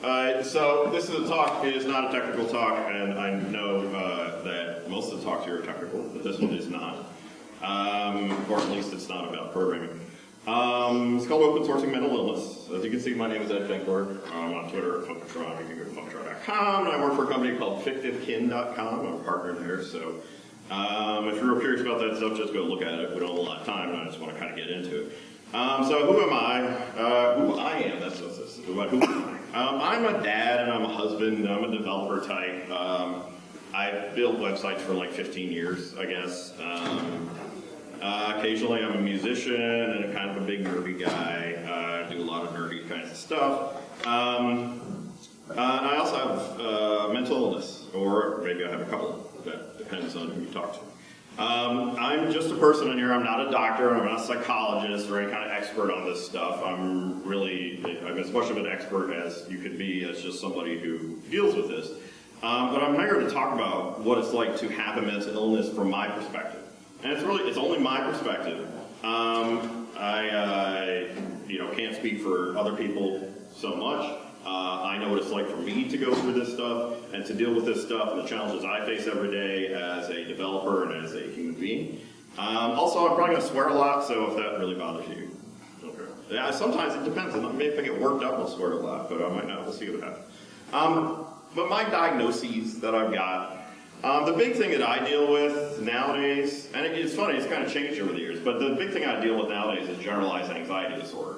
So this is a talk. It is not a technical talk, and I know that most of the talks here are technical, but this one is not. Or at least it's not about programming. It's called Open Sourcing Mental Illness. As you can see, my name is Ed Finkler. I'm on Twitter at Funkatron. You can go to funkatron.com. And I work for a company called FictiveKin.com. I'm a partner there. So if you're real curious about that stuff, just go look at it. We don't have a lot of time, and I just want to kind of get into it. So who am I? Who I am, that's what this is. Who am I? I'm a dad and I'm a husband. I'm a developer type. I've built websites for like 15 years, I guess. Occasionally I'm a musician and kind of a big nerdy guy. I do a lot of nerdy kinds of stuff. I also have mental illness, or maybe I have a couple. That depends on who you talk to. I'm just a person in here. I'm not a doctor. I'm not a psychologist or any kind of expert on this stuff. I'm as much of an expert as you could be as just somebody who deals with this. But I'm here to talk about what it's like to have a mental illness from my perspective. And it's only my perspective. I can't speak for other people so much. I know what it's like for me to go through this stuff and to deal with this stuff and the challenges I face every day as a developer and as a human being. Also, I'm probably going to swear a lot, so if that really bothers you, okay. Yeah, sometimes it depends. Maybe if I get worked up, I'll swear a lot, but I might not. We'll see what happens. But my diagnoses that I've got, the big thing that I deal with nowadays, and it's funny, it's kind of changed over the years, but the big thing I deal with nowadays is generalized anxiety disorder.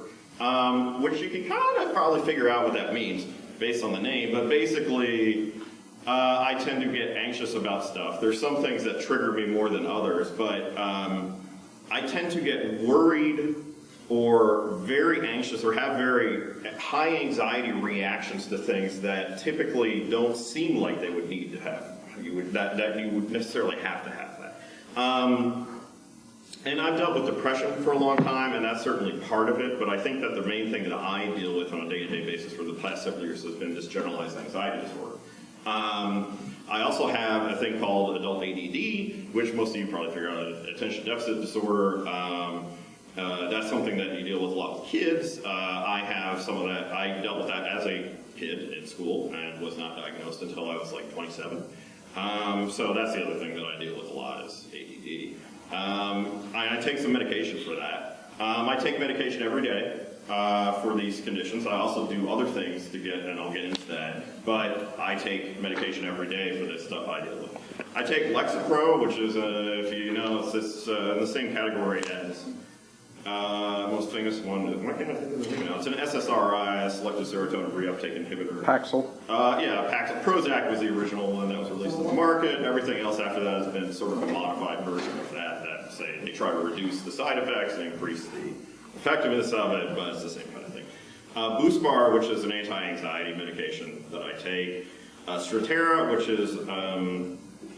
Which you can kind of probably figure out what that means based on the name, but basically I tend to get anxious about stuff. There's some things that trigger me more than others, but I tend to get worried or very anxious or have very high anxiety reactions to things that typically don't seem like they would need to have. That you would necessarily have to have that. And I've dealt with depression for a long time, and that's certainly part of it, but I think that the main thing that I deal with on a day-to-day basis for the past several years has been this generalized anxiety disorder. I also have a thing called adult ADD, which most of you probably figure out, attention deficit disorder. That's something that you deal with a lot with kids. I have some of that. I dealt with that as a kid in school and was not diagnosed until I was like 27. So that's the other thing that I deal with a lot is ADD. I take some medication for that. I take medication every day for these conditions. I also do other things to get, and I'll get into that, but I take medication every day for this stuff I deal with. I take Lexapro, which is, if you know, it's in the same category as most famous one. Why can't I think of the name now? It's an SSRI, selective serotonin reuptake inhibitor. Paxil. Yeah, Paxil. Prozac was the original one that was released on the market. Everything else after that has been sort of a modified version of that say they try to reduce the side effects and increase the effectiveness of it, but it's the same kind of thing. Boostbar, which is an anti-anxiety medication that I take. Strattera, which is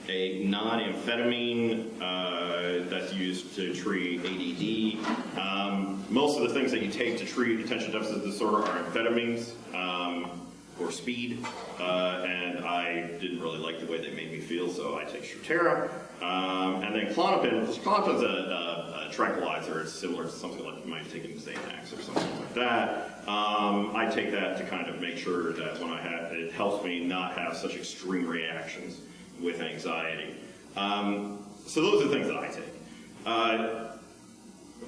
a non-amphetamine that's used to treat ADD. Most of the things that you take to treat attention deficit disorder are amphetamines or speed, and I didn't really like the way they made me feel, so I take Strattera. And then Klonopin, which Klonopin's a tranquilizer. It's similar to something like you might take in Xanax or something like that. I take that to kind of make sure that when I have it helps me not have such extreme reactions with anxiety. So those are the things that I take.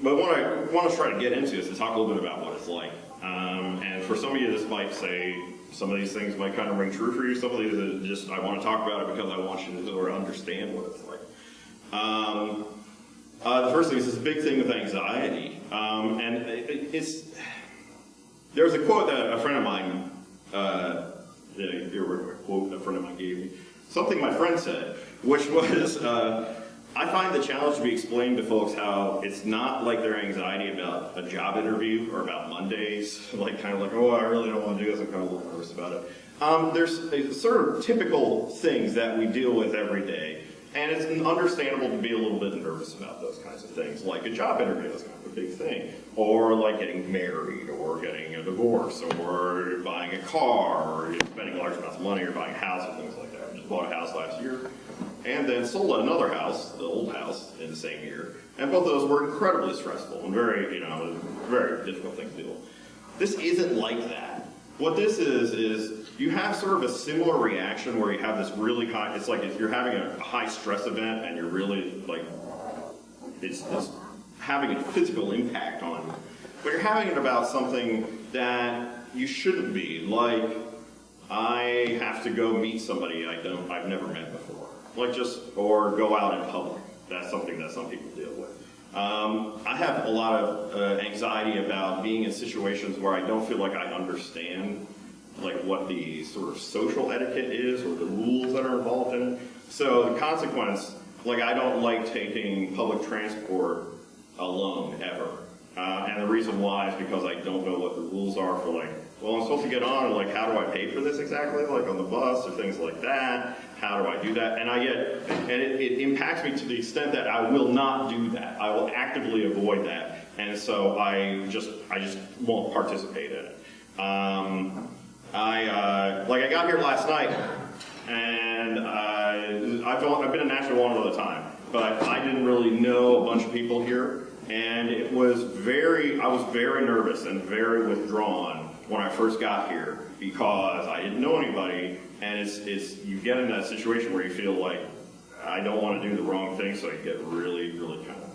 But what I want to try to get into is to talk a little bit about what it's like. And for some of you, this might say, some of these things might kind of ring true for you. Some of these just, I want to talk about it because I want you to sort of understand what it's like. The first thing is this big thing with anxiety. And there's a quote that a friend of mine, gave me. Something my friend said, which was, I find the challenge to be explaining to folks how it's not like their anxiety about a job interview or about Mondays, like kind of like, oh, I really don't want to do this, I'm kind of a little nervous about it. There's sort of typical things that we deal with every day, and it's understandable to be a little bit nervous about those kinds of things, like a job interview is kind of a big thing, or like getting married, or getting a divorce, or buying a car, or spending large amounts of money, or buying a house, or things like that. I just bought a house last year, and then sold another house, the old house, in the same year. And both of those were incredibly stressful and very, very difficult things to deal with. This isn't like that. what this is you have sort of a similar reaction where you have this really high, it's like if you're having a high stress event and you're really like, it's having a physical impact on you. But you're having it about something that you shouldn't be, like I have to go meet somebody I've never met before. Like or go out in public. That's something that some people deal with. I have a lot of anxiety about being in situations where I don't feel like I understand like what the sort of social etiquette is or the rules that are involved in it. So the consequence, like I don't like taking public transport alone ever. And the reason why is because I don't know what the rules are for like, well, I'm supposed to get on, and like, how do I pay for this exactly? Like on the bus or things like that. How do I do that? And it impacts me to the extent that I will not do that. I will actively avoid that. And so I just won't participate in it. I got here last night, and I've been in Nashville one other time, but I didn't really know a bunch of people here. And I was very nervous and very withdrawn when I first got here because I didn't know anybody, and you get in that situation where you feel like I don't want to do the wrong thing, so you get really, really kind of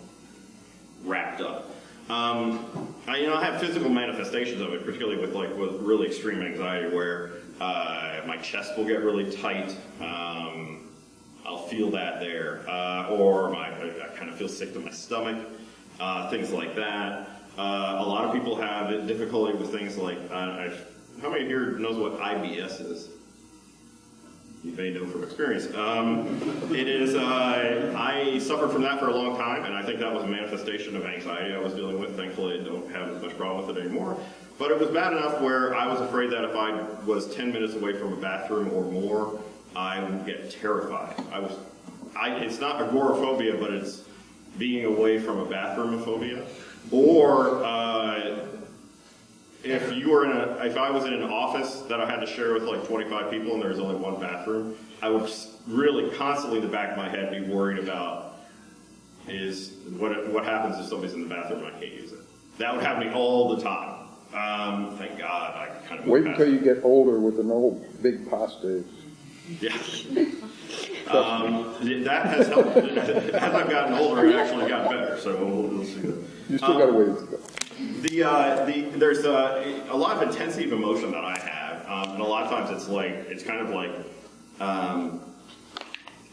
wrapped up. I have physical manifestations of it, particularly with really extreme anxiety, where my chest will get really tight. I'll feel that there, or I kind of feel sick to my stomach. Things like that. A lot of people have difficulty with things like, how many here knows what IBS is? You may know from experience. It is, I suffered from that for a long time, and I think that was a manifestation of anxiety I was dealing with. Thankfully, I don't have as much problem with it anymore. But it was bad enough where I was afraid that if I was 10 minutes away from a bathroom or more, I would get terrified. It's not agoraphobia, but it's being away from a bathroom-phobia, or if I was in an office that I had to share with like 25 people and there was only one bathroom, I would really constantly in the back of my head be worried about what happens if somebody's in the bathroom and I can't use it. That would happen to me all the time. Thank God I kind of wait until you get older with an old big prostate. Yeah. That has helped. As I've gotten older, it actually got better. So we'll see. You still got a ways to go. There's a lot of intensive emotion that I have, and a lot of times it's kind of like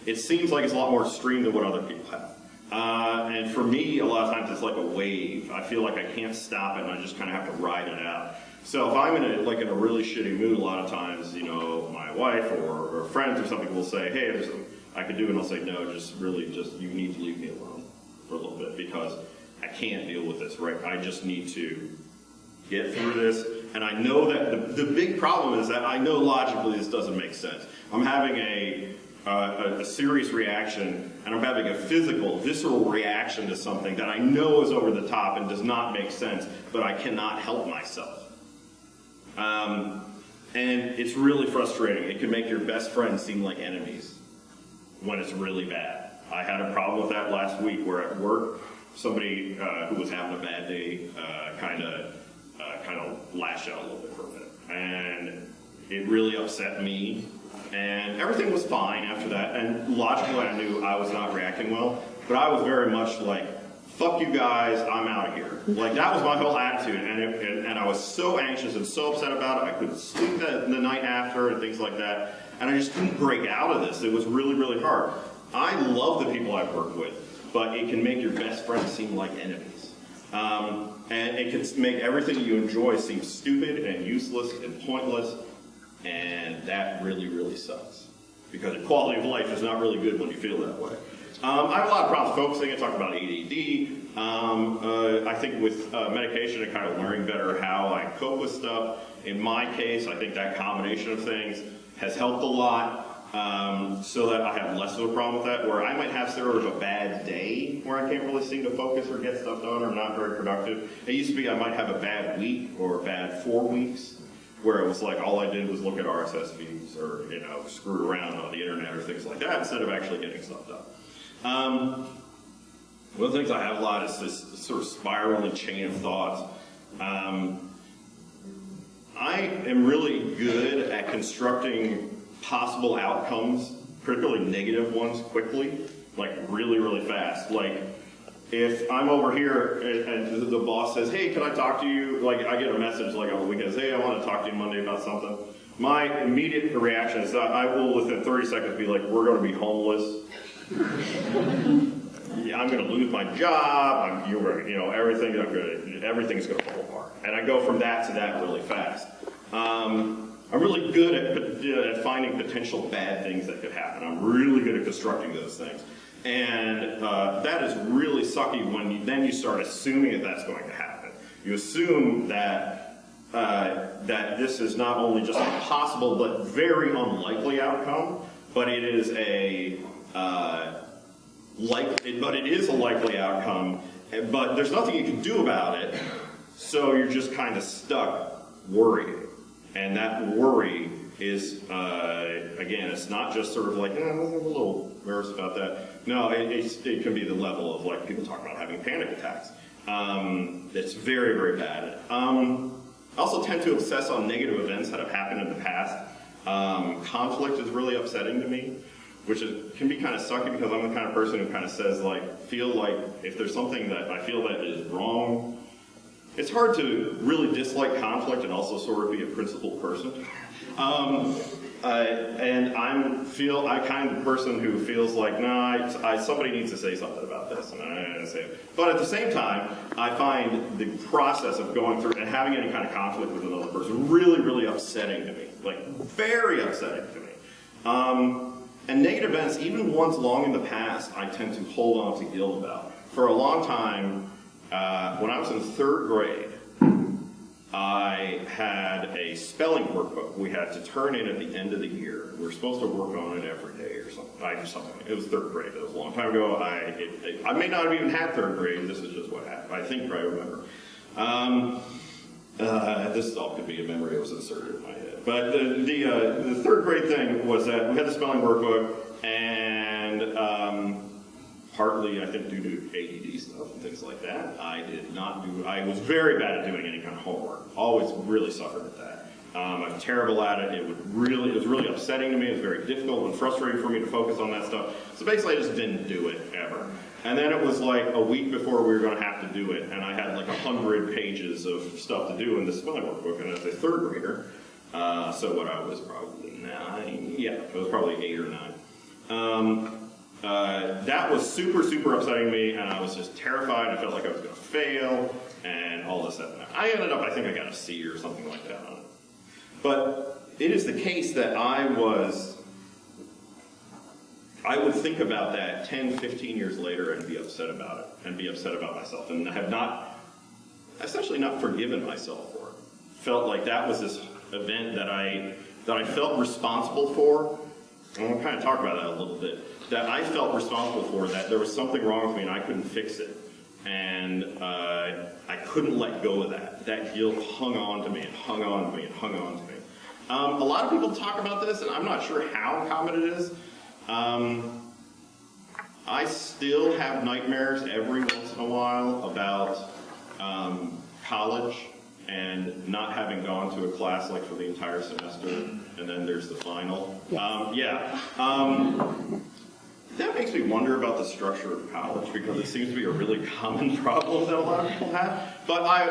it seems like it's a lot more extreme than what other people have. And for me, a lot of times it's like a wave. I feel like I can't stop it, and I just kind of have to ride it out. So if I'm in a really shitty mood, a lot of times, my wife or friends or something will say, hey, there's something I could do, and I'll say, no, you need to leave me alone for a little bit because I can't deal with this, right? I just need to get through this. And I know that the big problem is that I know logically this doesn't make sense. I'm having a serious reaction, and I'm having a physical, visceral reaction to something that I know is over the top and does not make sense, but I cannot help myself. And it's really frustrating. It can make your best friends seem like enemies when it's really bad. I had a problem with that last week where at work, somebody who was having a bad day kind of lashed out a little bit for a minute. And it really upset me. And everything was fine after that. And logically, I knew I was not reacting well. But I was very much like, fuck you guys, I'm out of here. Like, that was my whole attitude, and I was so anxious and so upset about it. I couldn't sleep the night after and things like that, and I just couldn't break out of this. It was really, really hard. I love the people I've worked with, but it can make your best friends seem like enemies. And it can make everything you enjoy seem stupid and useless and pointless, and that really, really sucks. Because your quality of life is not really good when you feel that way. I have a lot of problems focusing. I talked about ADD. I think with medication and kind of learning better how I cope with stuff. In my case, I think that combination of things has helped a lot so that I have less of a problem with that, where I might have sort of a bad day where I can't really seem to focus or get stuff done or I'm not very productive. It used to be I might have a bad week or a bad 4 weeks where it was like all I did was look at RSS feeds or screw around on the internet or things like that instead of actually getting stuff done. One of the things I have a lot is this sort of spiraling chain of thoughts. I am really good at constructing possible outcomes, particularly negative ones, quickly, like really, really fast. Like, if I'm over here and the boss says, hey, can I talk to you? Like, I get a message like on the weekends, hey, I want to talk to you Monday about something. My immediate reaction is that I will, within 30 seconds, be like, we're going to be homeless. I'm going to lose my job. Everything's going to fall apart. And I go from that to that really fast. I'm really good at finding potential bad things that could happen. I'm really good at constructing those things. And that is really sucky when then you start assuming that that's going to happen. You assume that that this is not only just a possible but very unlikely outcome, but it is a likely outcome. But there's nothing you can do about it, so you're just kind of stuck worrying, and that worry is again, it's not just sort of like, I'm a little nervous about that. No, it can be the level of like people talk about having panic attacks. It's very, very bad. I also tend to obsess on negative events that have happened in the past. Conflict is really upsetting to me, which can be kind of sucky because I'm the kind of person who kind of says feel like if there's something that I feel that is wrong, it's hard to really dislike conflict and also sort of be a principled person. And I'm kind of the person who feels like, somebody needs to say something about this, and I'm going to say it. But at the same time, I find the process of going through and having any kind of conflict with another person really, really upsetting to me, like very upsetting to me. And negative events, even ones long in the past, I tend to hold on to guilt about. For a long time, when I was in 3rd grade, I had a spelling workbook we had to turn in at the end of the year. We were supposed to work on it every day or something. It was 3rd grade. It was a long time ago. I may not have even had 3rd grade. This is just what happened. I think I remember. This all could be a memory that was inserted in my head. But the 3rd grade thing was that we had the spelling workbook, and partly, I think, due to ADD stuff and things like that, I was very bad at doing any kind of homework. Always really suffered at that. I'm terrible at it. It was really upsetting to me. It was very difficult and frustrating for me to focus on that stuff. So basically, I just didn't do it ever. And then it was like a week before we were going to have to do it, and I had like 100 pages of stuff to do in the spelling workbook, and as a 3rd grader, so what I was probably 9, yeah, I was probably 8 or 9. That was super, super upsetting to me, and I was just terrified. I felt like I was going to fail, and all this stuff. I ended up, I think I got a C or something like that on it. But it is the case that I would think about that 10, 15 years later and be upset about it, and be upset about myself, and have essentially not forgiven myself for it. Felt like that was this event that I felt responsible for, and we'll kind of talk about that a little bit, that I felt responsible for, that there was something wrong with me and I couldn't fix it. And I couldn't let go of that. That guilt hung on to me and hung on to me and hung on to me. A lot of people talk about this, and I'm not sure how common it is. I still have nightmares every once in a while about college and not having gone to a class like for the entire semester, and then there's the final. That makes me wonder about the structure of college, because it seems to be a really common problem that a lot of people have. But I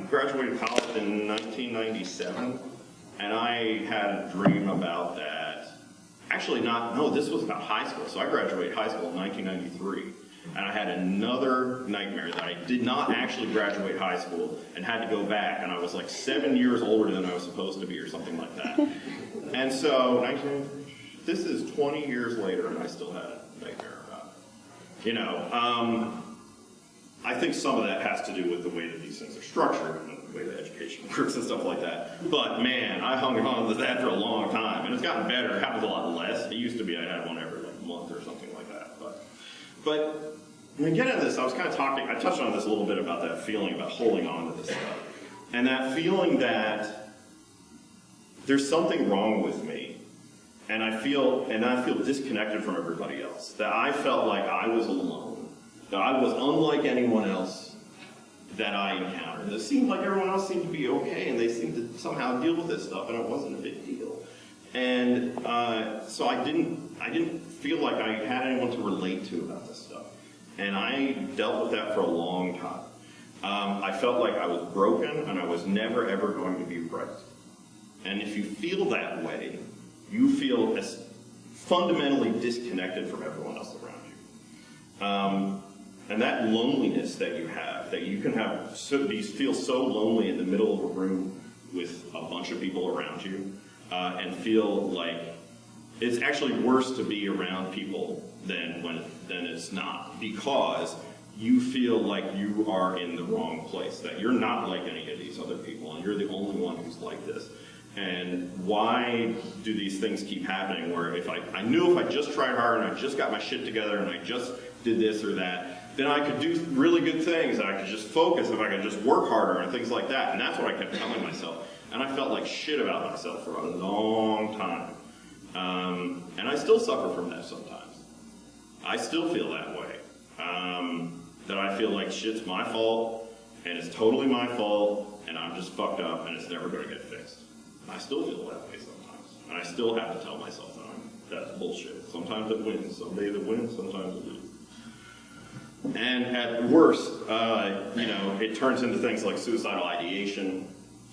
graduated college in 1997, and I had a dream about that. Actually, this was about high school. So I graduated high school in 1993. And I had another nightmare that I did not actually graduate high school and had to go back. And I was like 7 years older than I was supposed to be, or something like that. And so, this is 20 years later, and I still had a nightmare about it. I think some of that has to do with the way that these things are structured and the way that education works and stuff like that. But man, I hung on to that for a long time, and it's gotten better. It happens a lot less. It used to be I had one every month or something like that. But when we get into this, I touched on this a little bit about that feeling about holding on to this stuff. And that feeling that there's something wrong with me, and I feel disconnected from everybody else. That I felt like I was alone. That I was unlike anyone else. that I encountered. It seemed like everyone else seemed to be okay, and they seemed to somehow deal with this stuff, and it wasn't a big deal. And so I didn't feel like I had anyone to relate to about this stuff. And I dealt with that for a long time. I felt like I was broken, and I was never, ever going to be right. And if you feel that way, you feel as fundamentally disconnected from everyone else around you. And that loneliness that you can have, feel so lonely in the middle of a room with a bunch of people around you, and feel like it's actually worse to be around people than it's not, because you feel like you are in the wrong place, that you're not like any of these other people, and you're the only one who's like this. And why do these things keep happening where if I knew if I just tried hard and I just got my shit together and I just did this or that, then I could do really good things, and I could just focus if I could just work harder and things like that. And that's what I kept telling myself. And I felt like shit about myself for a long time. And I still suffer from that sometimes. I still feel that way. That I feel like shit's my fault, and it's totally my fault, and I'm just fucked up, and it's never going to get fixed. I still feel that way sometimes. And I still have to tell myself that's bullshit. Sometimes it wins. Some days it wins, sometimes it loses. And at worst, it turns into things like suicidal ideation,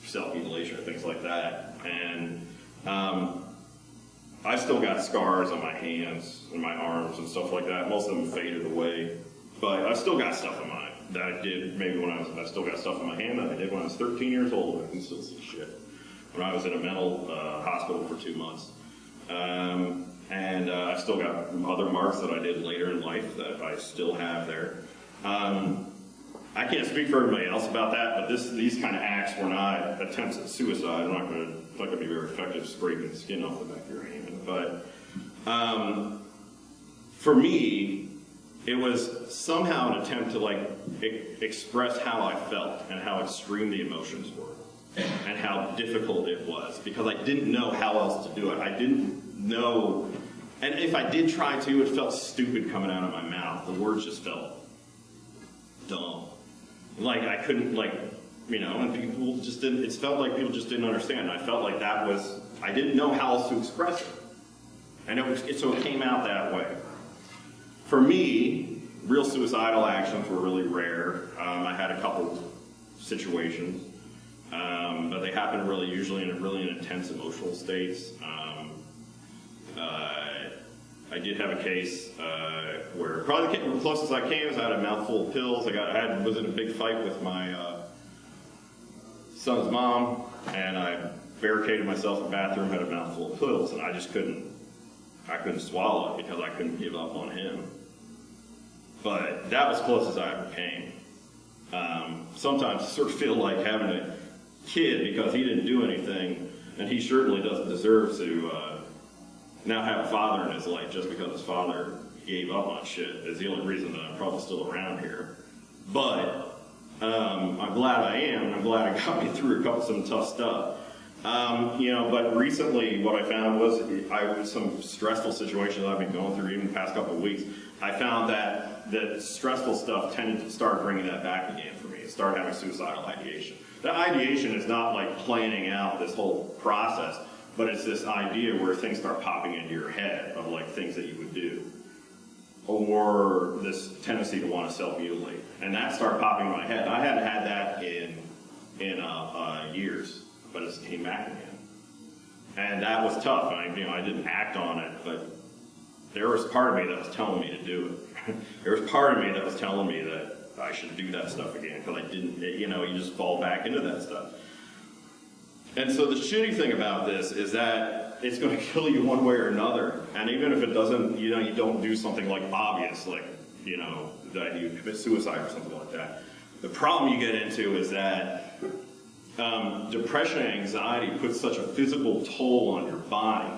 self-mutilation, things like that. And I still got scars on my hands and my arms and stuff like that. Most of them faded away. But I still got stuff in my, that I did maybe when I still got stuff in my hand that I did when I was 13 years old. I can still see shit. When I was in a mental hospital for 2 months. And I've still got other marks that I did later in life that I still have there. I can't speak for everybody else about that, but these kind of acts were not attempts at suicide. I'm not going to be very effective scraping the skin off the back of your hand. But for me, it was somehow an attempt to express how I felt and how extreme the emotions were and how difficult it was, because I didn't know how else to do it. I didn't know, and if I did try to, it felt stupid coming out of my mouth. The words just felt dumb. Like I couldn't, and people just didn't, it felt like people just didn't understand. I felt like I didn't know how else to express it. And so it came out that way. For me, real suicidal actions were really rare. I had a couple situations, but they happened usually in intense emotional states. I did have a case where probably the closest I came is I had a mouthful of pills. I was in a big fight with my son's mom, and I barricaded myself in the bathroom, had a mouthful of pills, and I just couldn't swallow it because I couldn't give up on him. But that was as close as I ever came. Sometimes I sort of feel like having a kid because he didn't do anything, and he certainly doesn't deserve to now have a father in his life just because his father gave up on shit is the only reason that I'm probably still around here. But I'm glad I am, and I'm glad it got me through some tough stuff. But recently what I found was some stressful situations I've been going through even the past couple of weeks. I found that the stressful stuff tended to start bringing that back again for me. It started having suicidal ideation. The ideation is not like planning out this whole process, but it's this idea where things start popping into your head of things that you would do. Or this tendency to want to self-mutilate. And that started popping in my head. I hadn't had that in years, but it came back again. And that was tough. I didn't act on it, but there was part of me that was telling me to do it. There was part of me that was telling me that I should do that stuff again, because I didn't, you just fall back into that stuff. And so the shitty thing about this is that it's going to kill you one way or another. And even if it doesn't, you don't do something obvious, that you commit suicide or something like that. The problem you get into is that depression and anxiety puts such a physical toll on your body.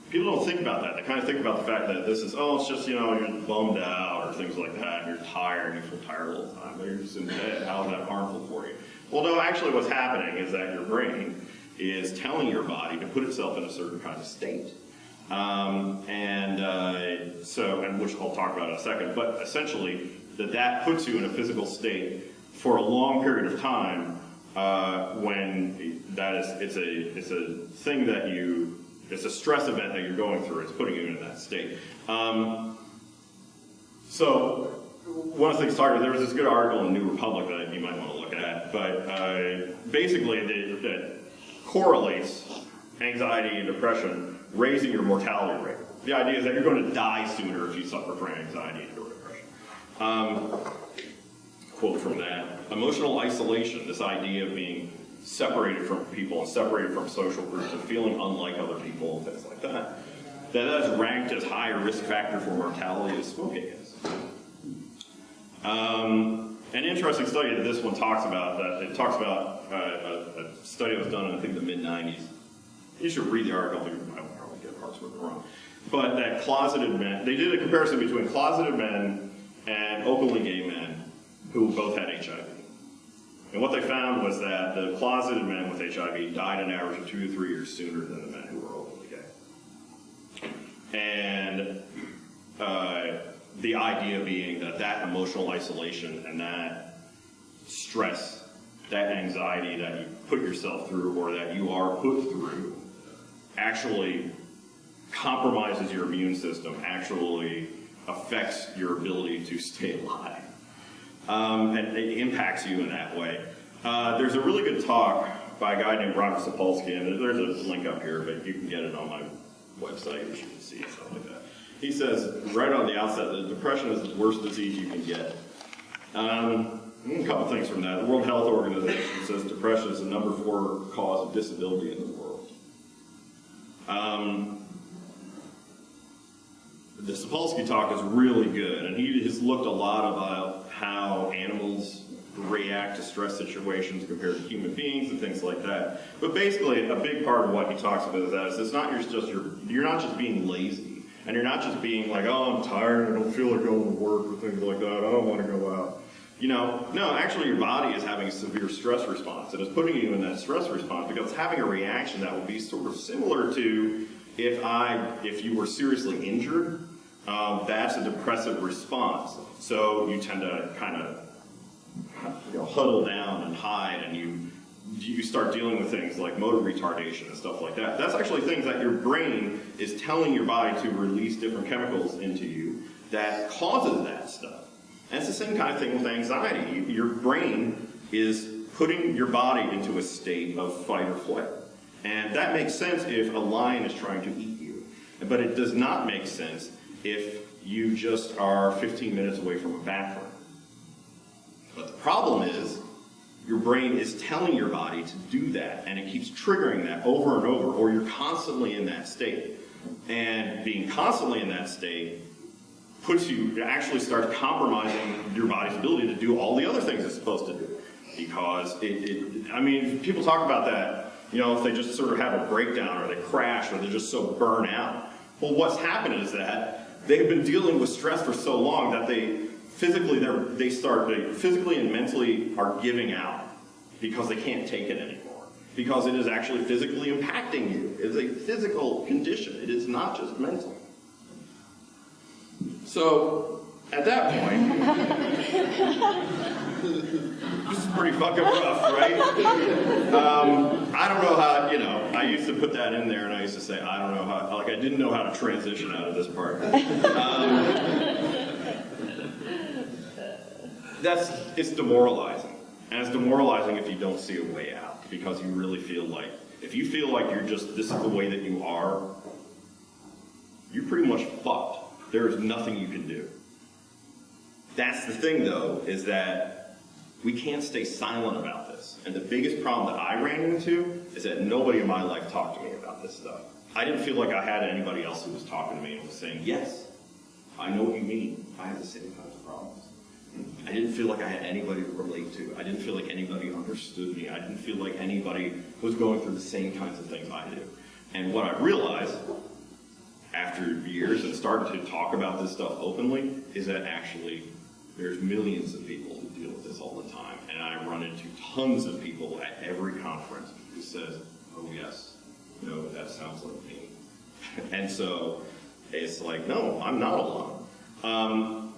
People don't think about that. They kind of think about the fact that this is, it's just, you're bummed out or things like that, and you're tired, and you feel tired all the time, but you're just in bed. How is that harmful for you? Well, no, actually what's happening is that your brain is telling your body to put itself in a certain kind of state. Which I'll talk about in a second, but essentially that puts you in a physical state for a long period of time, when it's a thing that it's a stress event that you're going through. It's putting you in that state. So one of the things there was this good article in New Republic that you might want to look at, but basically that correlates anxiety and depression, raising your mortality rate. The idea is that you're going to die sooner if you suffer from anxiety or depression. Quote from that: emotional isolation, this idea of being separated from people and separated from social groups and feeling unlike other people and things like that, that is ranked as higher risk factor for mortality as smoking is. An interesting study that this one talks about, a study that was done in, I think, the mid-90s. You should read the article, I won't probably get parts of it wrong. But that closeted men, they did a comparison between closeted men and openly gay men who both had HIV. And what they found was that the closeted men with HIV died an average of 2 to 3 years sooner than the men who were openly gay. And the idea being that emotional isolation and that stress, that anxiety that you put yourself through or that you are put through actually compromises your immune system, actually affects your ability to stay alive. And it impacts you in that way. There's a really good talk by a guy named Robert Sapolsky, and there's a link up here, but you can get it on my website, which you can see, stuff like that. He says, right on the outset, that depression is the worst disease you can get. A couple things from that. The World Health Organization says depression is the number 4 cause of disability in the world. The Sapolsky talk is really good, and he has looked a lot about how animals react to stress situations compared to human beings and things like that. But basically, a big part of what he talks about is that it's not you're not just being lazy. And you're not just being like, oh, I'm tired, I don't feel like going to work or things like that, I don't want to go out. No, actually your body is having a severe stress response. And it's putting you in that stress response because it's having a reaction that would be sort of similar to if you were seriously injured, that's a depressive response. So you tend to kind of huddle down and hide, and you start dealing with things like motor retardation and stuff like that. That's actually things that your brain is telling your body to release different chemicals into you that causes that stuff. And it's the same kind of thing with anxiety. Your brain is putting your body into a state of fight or flight. And that makes sense if a lion is trying to eat you. But it does not make sense if you just are 15 minutes away from a bathroom. But the problem is, your brain is telling your body to do that, and it keeps triggering that over and over, or you're constantly in that state. And being constantly in that state actually starts compromising your body's ability to do all the other things it's supposed to do. Because people talk about that, if they just sort of have a breakdown, or they crash, or they're just so burnt out. Well, what's happened is that they've been dealing with stress for so long that they physically and mentally are giving out because they can't take it anymore. Because it is actually physically impacting you. It is a physical condition. It is not just mental. So, at that point, this is pretty fucking rough, right? I don't know how, I used to put that in there and I used to say, I don't know how, I didn't know how to transition out of this part. It's demoralizing. And it's demoralizing if you don't see a way out, because you really feel like, if you feel like this is the way that you are, you're pretty much fucked. There is nothing you can do. That's the thing, though, is that we can't stay silent about this. And the biggest problem that I ran into is that nobody in my life talked to me about this stuff. I didn't feel like I had anybody else who was talking to me and was saying, yes, I know what you mean. I have the same kinds of problems. I didn't feel like I had anybody to relate to. I didn't feel like anybody understood me. I didn't feel like anybody was going through the same kinds of things I do. And what I realized after years and started to talk about this stuff openly is that actually there's millions of people who deal with this all the time. And I run into tons of people at every conference who says, oh yes, no, that sounds like me. And so it's like, no, I'm not alone.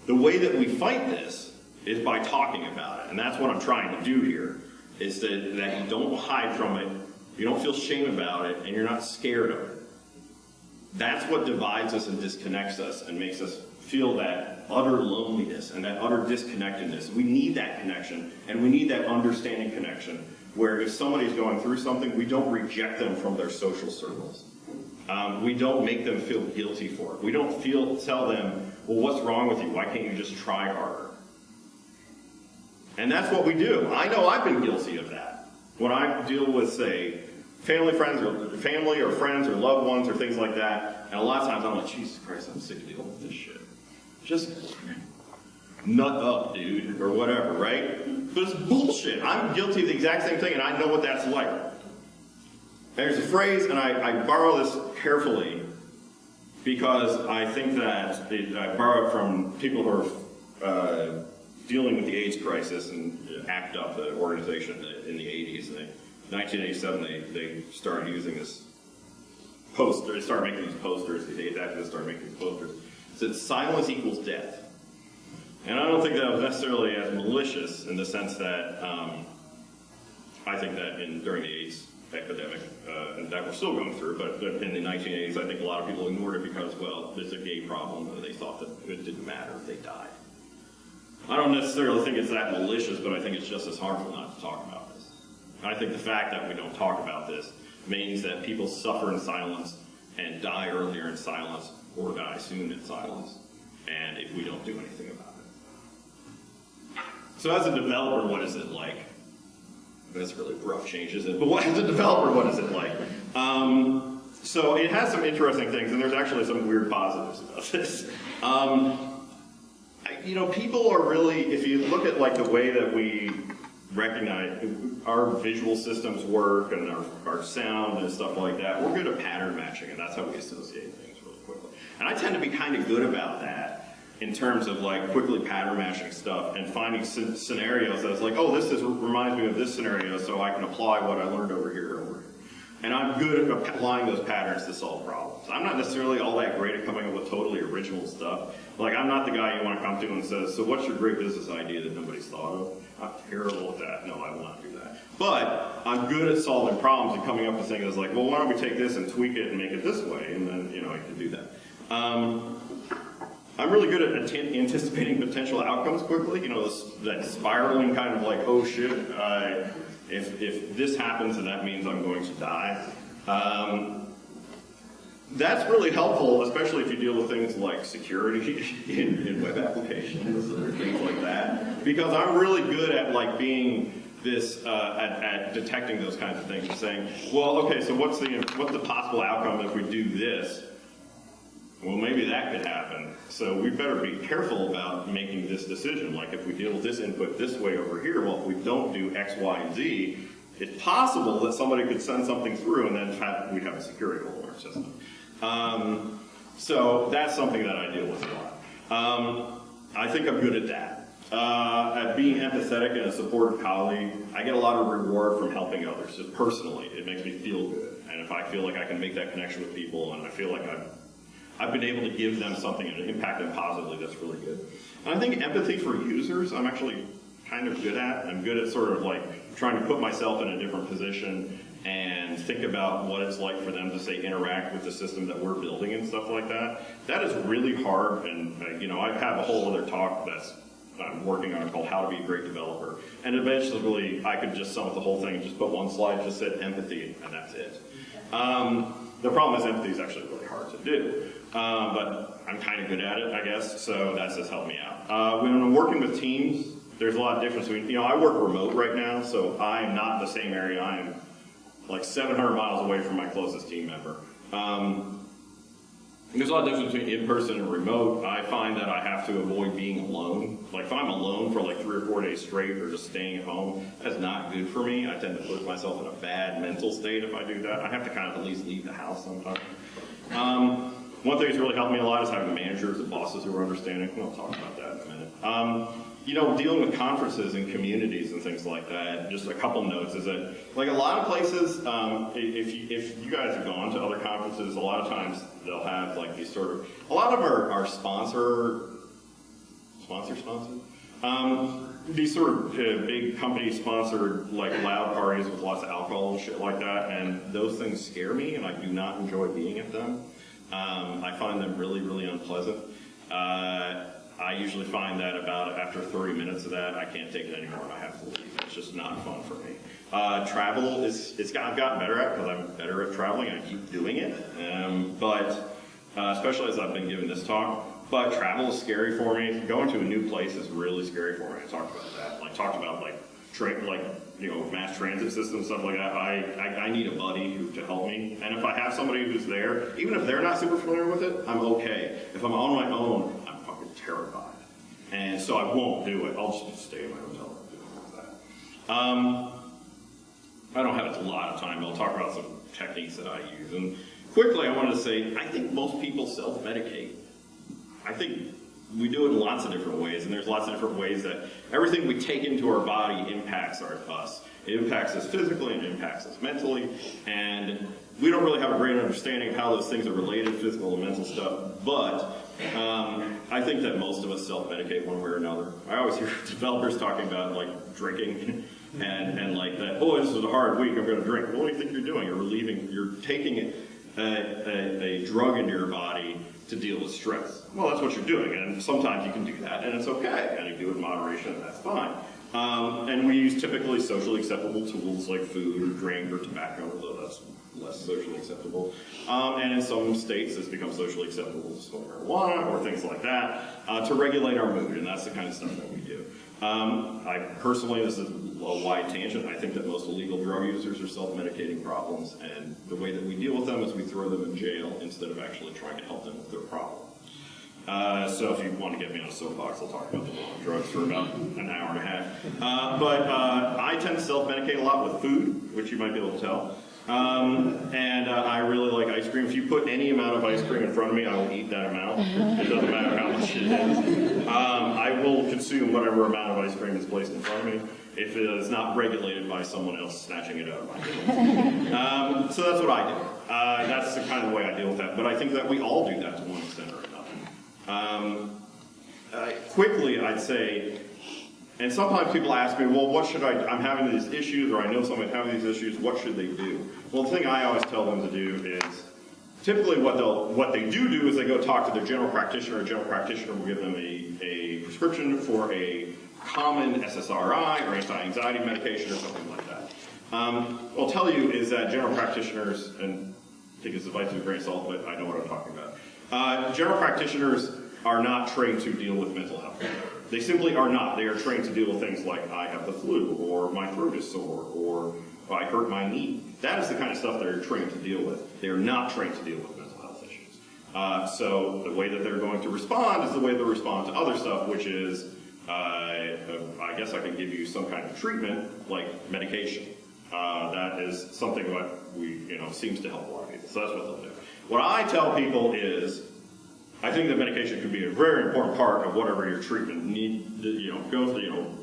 The way that we fight this is by talking about it. And that's what I'm trying to do here, is that you don't hide from it, you don't feel shame about it, and you're not scared of it. That's what divides us and disconnects us and makes us feel that utter loneliness and that utter disconnectedness. We need that connection, and we need that understanding connection, where if somebody's going through something, we don't reject them from their social circles. We don't make them feel guilty for it. We don't tell them, well, what's wrong with you? Why can't you just try harder? And that's what we do. I know I've been guilty of that. When I deal with, say, family or friends or loved ones or things like that, and a lot of times I'm like, Jesus Christ, I'm sick of dealing with this shit. Just nut up, dude, or whatever, right? But it's bullshit. I'm guilty of the exact same thing, and I know what that's like. There's a phrase, and I borrow this carefully because I think that I borrow it from people who are dealing with the AIDS crisis and ACT UP, the organization in the 80s. In 1987, they started using this poster. They started making these posters. The AIDS activists started making these posters. It said, silence equals death. And I don't think that was necessarily as malicious in the sense that I think that during the AIDS epidemic, and that we're still going through, but in the 1980s, I think a lot of people ignored it because, well, there's a gay problem, and they thought that it didn't matter if they died. I don't necessarily think it's that malicious, but I think it's just as harmful not to talk about this. And I think the fact that we don't talk about this means that people suffer in silence and die earlier in silence or die soon in silence, and if we don't do anything about it. So as a developer, what is it like? That's really rough change, isn't it? But as a developer, what is it like? So it has some interesting things, and there's actually some weird positives about this. People are really, if you look at like the way that we recognize our visual systems work and our sound and stuff like that, we're good at pattern matching, and that's how we associate things really quickly. And I tend to be kind of good about that in terms of like quickly pattern matching stuff and finding scenarios that's like, oh, reminds me of this scenario, so I can apply what I learned over here. And I'm good at applying those patterns to solve problems. I'm not necessarily all that great at coming up with totally original stuff. Like, I'm not the guy you want to come to and says, so what's your great business idea that nobody's thought of? I'm terrible at that. No, I will not do that. But I'm good at solving problems and coming up with things that's like, well, why don't we take this and tweak it and make it this way? And then, I can do that. I'm really good at anticipating potential outcomes quickly. That spiraling kind of like, oh shit, if this happens, then that means I'm going to die. That's really helpful, especially if you deal with things like security in web applications or things like that. Because I'm really good at like being this at detecting those kinds of things and saying, well, okay, so what's the possible outcome if we do this? Well, maybe that could happen. So we better be careful about making this decision. Like if we deal with this input this way over here, well, if we don't do X, Y, and Z, it's possible that somebody could send something through and then we'd have a security hole in our system. So that's something that I deal with a lot. I think I'm good at that. At being empathetic and a supportive colleague, I get a lot of reward from helping others, just personally. It makes me feel good. And if I feel like I can make that connection with people and I feel like I've been able to give them something and impact them positively, that's really good. And I think empathy for users, I'm actually kind of good at. I'm good at sort of like trying to put myself in a different position and think about what it's like for them to, say, interact with the system that we're building and stuff like that. That is really hard, and I have a whole other talk I'm working on called How to Be a Great Developer. And eventually I could just sum up the whole thing and just put one slide, just said empathy, and that's it. The problem is empathy is actually really hard to do. But I'm kind of good at it, I guess, so that's just helped me out. When I'm working with teams, there's a lot of difference between, I work remote right now, so I'm not in the same area. I'm like 700 miles away from my closest team member. There's a lot of difference between in-person and remote. I find that I have to avoid being alone. Like if I'm alone for like 3 or 4 days straight or just staying at home, that's not good for me. I tend to put myself in a bad mental state if I do that. I have to kind of at least leave the house sometimes. One thing that's really helped me a lot is having managers and bosses who are understanding. We'll talk about that in a minute. Dealing with conferences and communities and things like that, just a couple notes is that, like a lot of places, if you guys have gone to other conferences, a lot of times they'll have like these sort of, a lot of our sponsor, These sort of big company-sponsored, like, loud parties with lots of alcohol and shit like that, and those things scare me, and I do not enjoy being at them. I find them really, really unpleasant. I usually find that about after 30 minutes of that, I can't take it anymore, and I have to leave. It's just not fun for me. Travel I've gotten better at, because I'm better at traveling, and I keep doing it. But especially as I've been giving this talk. But travel is scary for me. Going to a new place is really scary for me. I talked about that. Like, talked about mass transit systems, stuff like that. I need a buddy to help me. And if I have somebody who's there, even if they're not super familiar with it, I'm okay. If I'm on my own, I'm fucking terrified. And so I won't do it. I'll just stay in my hotel room and do that. I don't have a lot of time. I'll talk about some techniques that I use. And quickly, I wanted to say, I think most people self-medicate. I think we do it in lots of different ways, and there's lots of different ways that everything we take into our body impacts us. It impacts us physically, and it impacts us mentally, and we don't really have a great understanding of how those things are related, physical and mental stuff, but I think that most of us self-medicate one way or another. I always hear developers talking about, like, drinking, and like that, oh, this is a hard week, I'm going to drink. What do you think you're doing? You're taking a drug into your body to deal with stress. Well, that's what you're doing, and sometimes you can do that, and it's okay, and you do it in moderation, and that's fine. And we use typically socially acceptable tools like food or drink or tobacco, although that's less socially acceptable. And in some states, it's become socially acceptable to smoke marijuana or things like that to regulate our mood, and that's the kind of stuff that we do. I personally, this is a wide tangent, I think that most illegal drug users are self-medicating problems, and the way that we deal with them is we throw them in jail instead of actually trying to help them with their problem. So if you want to get me on a soapbox, I'll talk about the war on drugs for about an hour and a half. But I tend to self-medicate a lot with food, which you might be able to tell. And I really like ice cream. If you put any amount of ice cream in front of me, I will eat that amount. It doesn't matter how much it is. I will consume whatever amount of ice cream is placed in front of me if it is not regulated by someone else snatching it out of my hands. So that's what I do. That's the kind of way I deal with that. But I think that we all do that to one extent or another. Quickly, I'd say, and sometimes people ask me, well, what should I'm having these issues, or I know someone's having these issues, what should they do? Well, the thing I always tell them to do is, typically what they do is they go talk to their general practitioner. A general practitioner will give them a prescription for a common SSRI or anti-anxiety medication or something like that. What I'll tell you is that general practitioners, and take this advice with a grain of salt, but I know what I'm talking about. General practitioners are not trained to deal with mental health. They simply are not. They are trained to deal with things like, I have the flu, or my throat is sore, or I hurt my knee. That is the kind of stuff they're trained to deal with. They are not trained to deal with mental health issues. So the way that they're going to respond is the way they respond to other stuff, which is, I guess I can give you some kind of treatment, like medication. That is something that seems to help a lot of people. So that's what they'll do. What I tell people is, I think that medication can be a very important part of whatever your treatment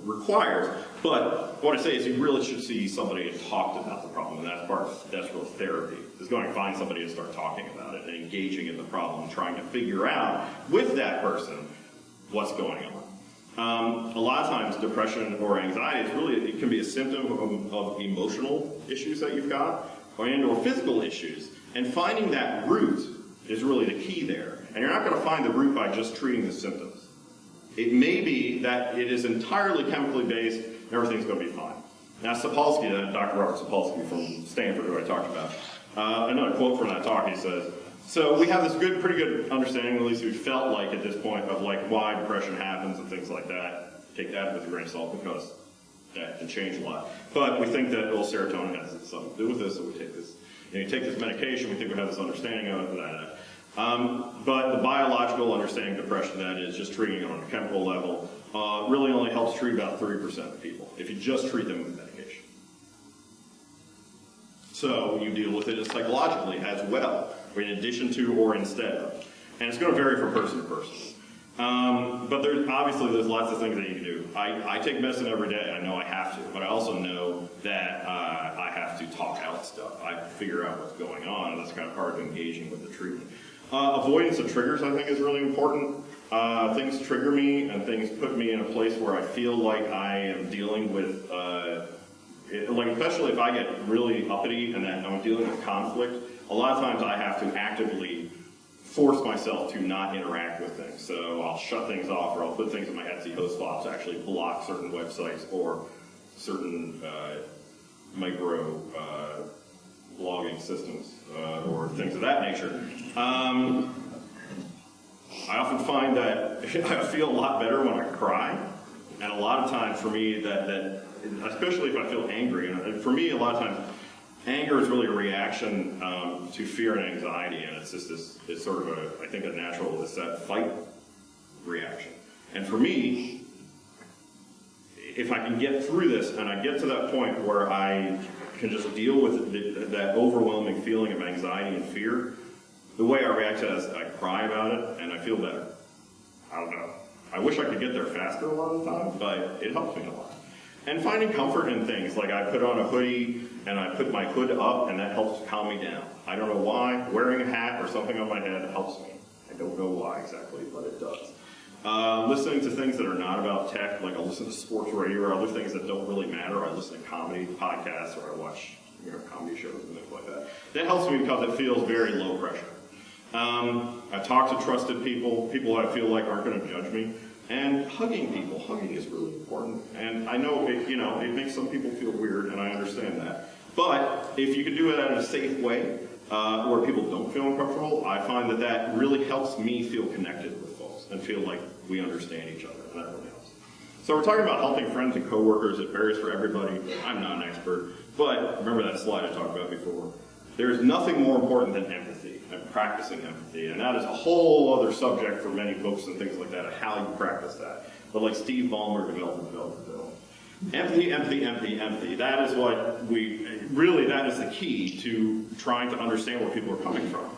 requires. But what I say is you really should see somebody and talk about the problem, and that's real therapy. Is going to find somebody and start talking about it and engaging in the problem and trying to figure out with that person what's going on. A lot of times depression or anxiety it can be a symptom of emotional issues that you've got or physical issues. And finding that root is really the key there. And you're not going to find the root by just treating the symptoms. It may be that it is entirely chemically based and everything's going to be fine. Now Sapolsky, Dr. Robert Sapolsky from Stanford, who I talked about, another quote from that talk, he says, so we have this pretty good understanding, at least we felt like at this point, of like why depression happens and things like that. Take that with a grain of salt because that can change a lot. But we think that serotonin has something to do with this, so we take this. You take this medication, we think we have this understanding of it, but the biological understanding of depression, that is just treating it on a chemical level, really only helps treat about 30% of people if you just treat them with medication. So you deal with it psychologically as well, or in addition to or instead of. And it's going to vary from person to person. But there's lots of things that you can do. I take medicine every day. I know I have to, but I also know that I have to talk out stuff. I figure out what's going on, and that's kind of part of engaging with the treatment. Avoidance of triggers, I think, is really important. Things trigger me and things put me in a place where I feel like I am dealing with, like especially if I get really uppity and then I'm dealing with conflict, a lot of times I have to actively force myself to not interact with things. So I'll shut things off, or I'll put things in my Etsy host file to actually block certain websites or certain micro blogging systems or things of that nature. I often find that I feel a lot better when I cry, and a lot of times for me that especially if I feel angry, and for me a lot of times anger is really a reaction to fear and anxiety, and it's just it's sort of I think a natural, it's that fight reaction. And for me, if I can get through this and I get to that point where I can just deal with that overwhelming feeling of anxiety and fear, the way I react to it is I cry about it and I feel better. I don't know. I wish I could get there faster a lot of the time, but it helps me a lot. And finding comfort in things, like I put on a hoodie and I put my hood up and that helps calm me down. I don't know why. Wearing a hat or something on my head helps me. I don't know why exactly, but it does. Listening to things that are not about tech, like I'll listen to sports radio or other things that don't really matter. I listen to comedy podcasts or I watch comedy shows and things like that. That helps me because it feels very low pressure. I talk to trusted people I feel like aren't going to judge me. And hugging people. Hugging is really important. And I know it makes some people feel weird, and I understand that. But if you can do it in a safe way, where people don't feel uncomfortable, I find that really helps me feel connected with folks and feel like we understand each other, and that really helps. So we're talking about helping friends and coworkers. It varies for everybody. I'm not an expert, but remember that slide I talked about before. There is nothing more important than empathy and practicing empathy, and that is a whole other subject for many books and things like that, of how you practice that. But like Steve Ballmer, develop. Empathy, empathy, empathy, empathy. That is what that is the key to trying to understand where people are coming from.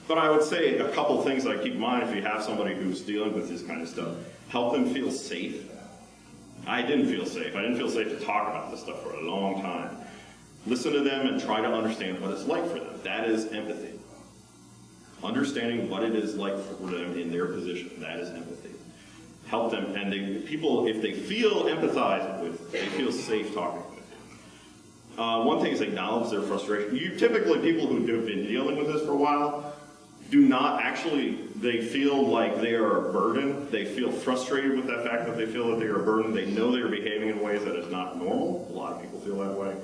But I would say a couple things that I keep in mind if you have somebody who's dealing with this kind of stuff. Help them feel safe. I didn't feel safe. I didn't feel safe to talk about this stuff for a long time. Listen to them and try to understand what it's like for them. That is empathy. Understanding what it is like for them in their position. That is empathy. Help them, and people, if they feel empathized with, they feel safe talking with you. One thing is acknowledge their frustration. Typically, people who have been dealing with this for a while do not actually, they feel like they are a burden. They feel frustrated with that fact that they feel that they are a burden. They know they are behaving in ways that is not normal. A lot of people feel that way.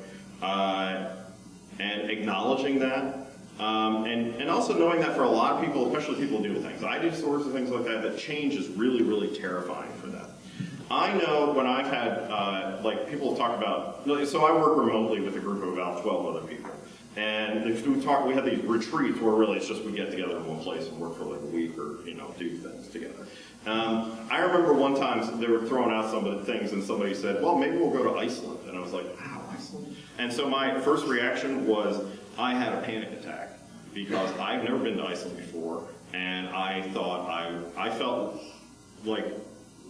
And acknowledging that. And also knowing that for a lot of people, especially people who do things, I do sorts of things like that change is really, really terrifying for them. I know when I've had, people talk about, so I work remotely with a group of about 12 other people. And we had these retreats where really it's just we get together in one place and work for like a week or, do things together. I remember one time they were throwing out some of the things and somebody said, well, maybe we'll go to Iceland. And I was like, wow, Iceland? And so my first reaction was, I had a panic attack because I've never been to Iceland before, and I thought I felt like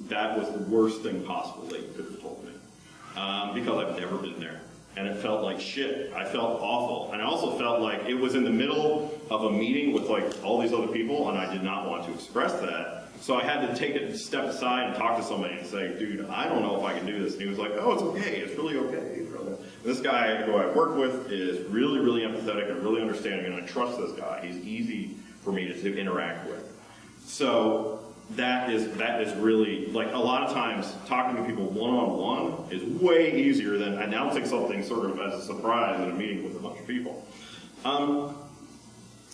that was the worst thing possible they could have told me because I've never been there, and it felt like shit. I felt awful, and I also felt like it was in the middle of a meeting with like all these other people, and I did not want to express that. So I had to take it, step aside and talk to somebody and say, dude, I don't know if I can do this. And he was like, oh, it's okay. It's really okay. This guy who I work with is really, really empathetic and really understanding, and I trust this guy. He's easy for me to interact with. So that is really, like, a lot of times talking to people one-on-one is way easier than announcing something sort of as a surprise in a meeting with a bunch of people. And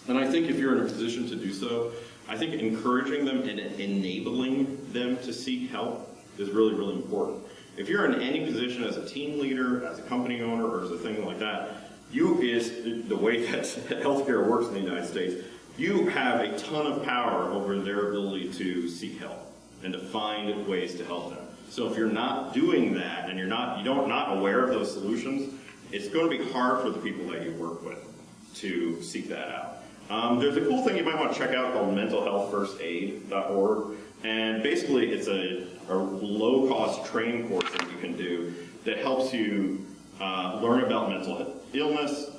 I think if you're in a position to do so, I think encouraging them and enabling them to seek help is really, really important. If you're in any position as a team leader, as a company owner, or as a thing like that, the way that healthcare works in the United States, you have a ton of power over their ability to seek help and to find ways to help them. So if you're not doing that and you're not aware of those solutions, it's going to be hard for the people that you work with to seek that out. There's a cool thing you might want to check out called mentalhealthfirstaid.org. And basically, it's a low-cost training course that you can do that helps you learn about mental illness,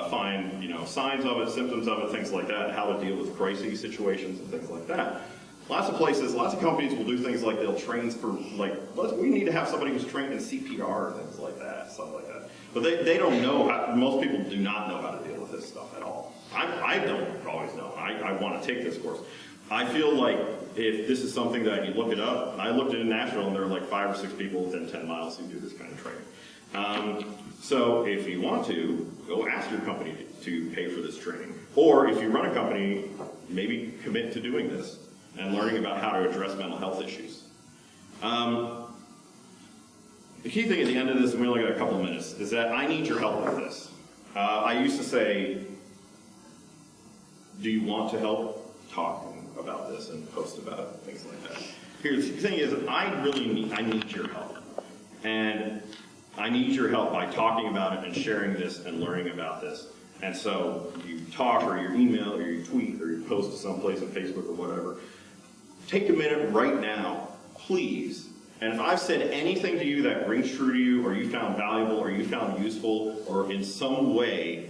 find signs of it, symptoms of it, things like that, how to deal with crisis situations and things like that. Lots of places, lots of companies will do things like they'll train for, like, we need to have somebody who's trained in CPR and things like that, stuff like that. But they don't know, most people do not know how to deal with this stuff at all. I don't always know. I want to take this course. I feel like if this is something that you look it up, I looked in Nashville and there are like 5 or 6 people within 10 miles who do this kind of training. So if you want to, go ask your company to pay for this training. Or if you run a company, maybe commit to doing this and learning about how to address mental health issues. The key thing at the end of this, and we only got a couple of minutes, is that I need your help with this. I used to say, do you want to help talk about this and post about it, things like that. Here's the thing is, I need your help. And I need your help by talking about it and sharing this and learning about this. And so you talk or you email or you tweet or you post to someplace on Facebook or whatever. Take a minute right now, please. And if I've said anything to you that rings true to you or you found valuable or you found useful or in some way,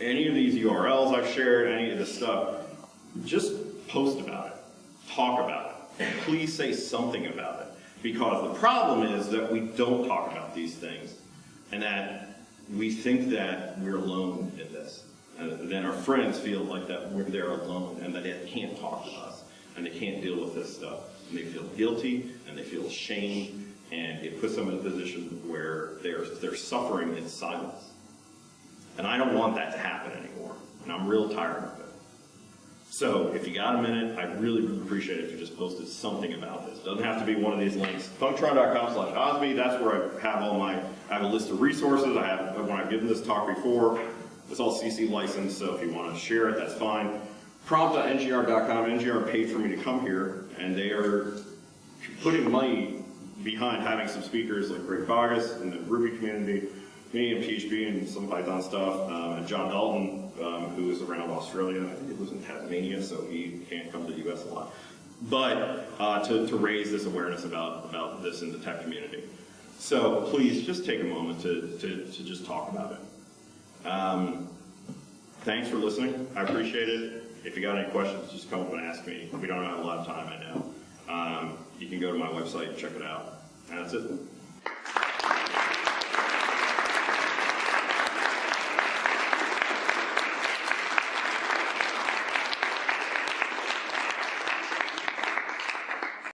any of these URLs I've shared, any of this stuff, just post about it. Talk about it. And please say something about it. Because the problem is that we don't talk about these things and that we think that we're alone in this. And then our friends feel like that they're alone and that they can't talk to us and they can't deal with this stuff. And they feel guilty and they feel ashamed and it puts them in a position where they're suffering in silence. And I don't want that to happen anymore. And I'm real tired of it. So if you got a minute, I'd really appreciate it if you just posted something about this. It doesn't have to be one of these links. Funktron.com/Osby, that's where I have I have a list of resources. When I've given this talk before, it's all CC licensed, so if you want to share it, that's fine. Prompt.ngr.com, NGR paid for me to come here, and they are putting money behind having some speakers like Greg Vargas in the Ruby community, me and PHP and some Python stuff, and John Dalton, who is around Australia. I think he lives in Tasmania, so he can't come to the US a lot. But to raise this awareness about this in the tech community. So please just take a moment to just talk about it. Thanks for listening. I appreciate it. If you got any questions, just come up and ask me. We don't have a lot of time, I know. You can go to my website and check it out. And that's it.